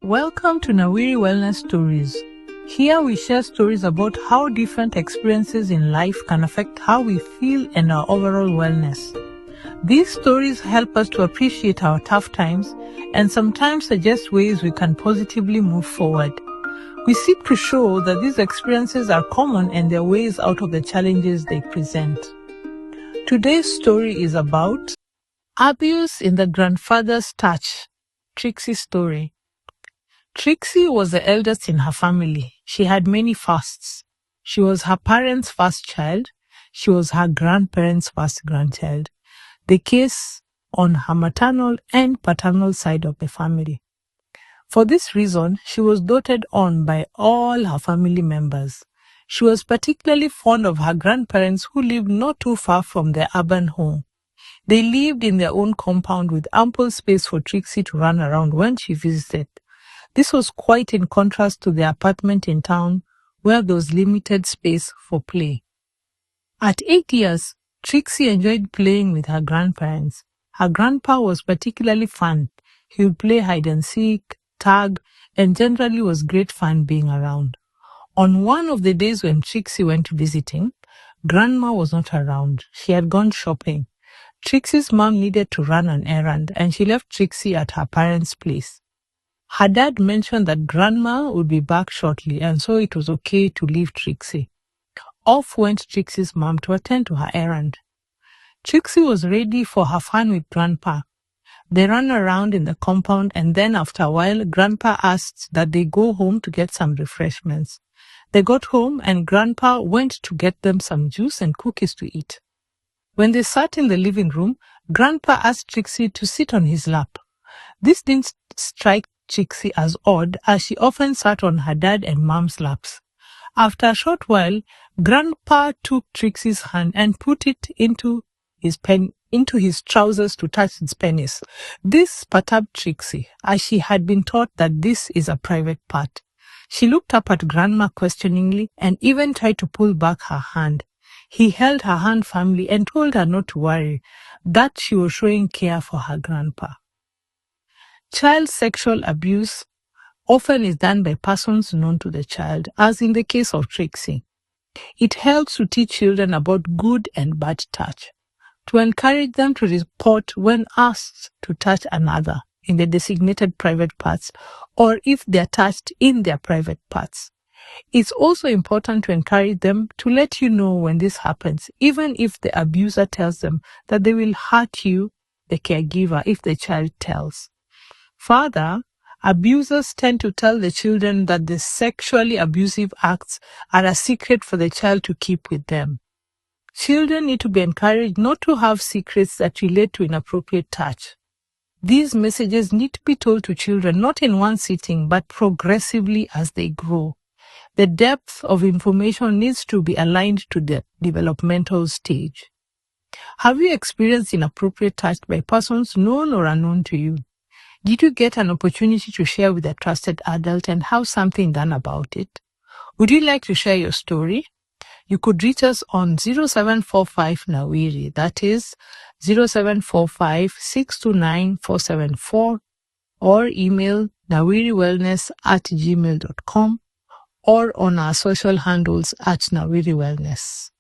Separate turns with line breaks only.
Welcome to Nawiri Wellness Stories. Here we share stories about how different experiences in life can affect how we feel and our overall wellness. These stories help us to appreciate our tough times and sometimes suggest ways we can positively move forward. We seek to show that these experiences are common and there are ways out of the challenges they present. Today's story is about abuse in the grandfather's touch. Trixie's story. Trixie was the eldest in her family. She had many firsts. She was her parents' first child. She was her grandparents' first grandchild. The case on her maternal and paternal side of the family. For this reason, she was doted on by all her family members. She was particularly fond of her grandparents who lived not too far from their urban home. They lived in their own compound with ample space for Trixie to run around when she visited. This was quite in contrast to the apartment in town where there was limited space for play. At 8 years, Trixie enjoyed playing with her grandparents. Her grandpa was particularly fun. He would play hide and seek, tag, and generally was great fun being around. On one of the days when Trixie went visiting, Grandma was not around. She had gone shopping. Trixie's mom needed to run an errand and she left Trixie at her parents' place. Her dad mentioned that Grandma would be back shortly and so it was okay to leave Trixie. Off went Trixie's mom to attend to her errand. Trixie was ready for her fun with Grandpa. They ran around in the compound and then after a while, Grandpa asked that they go home to get some refreshments. They got home and Grandpa went to get them some juice and cookies to eat. When they sat in the living room, Grandpa asked Trixie to sit on his lap. This didn't strike Trixie as odd, as she often sat on her dad and mom's laps. After a short while, Grandpa took Trixie's hand and put it into his trousers to touch its penis. This perturbed Trixie, as she had been taught that this is a private part. She looked up at Grandma questioningly and even tried to pull back her hand. He held her hand firmly and told her not to worry, that she was showing care for her grandpa. Child sexual abuse often is done by persons known to the child, as in the case of Trixie. It helps to teach children about good and bad touch, to encourage them to report when asked to touch another in the designated private parts or if they are touched in their private parts. It's also important to encourage them to let you know when this happens, even if the abuser tells them that they will hurt you, the caregiver, if the child tells. Further, abusers tend to tell the children that the sexually abusive acts are a secret for the child to keep with them. Children need to be encouraged not to have secrets that relate to inappropriate touch. These messages need to be told to children not in one sitting, but progressively as they grow. The depth of information needs to be aligned to the developmental stage. Have you experienced inappropriate touch by persons known or unknown to you? Did you get an opportunity to share with a trusted adult and have something done about it? Would you like to share your story? You could reach us on 0745 Nawiri, that is 0745 629 474, or email nawiriwellness@gmail.com, or on our social handles @Nawiri Wellness.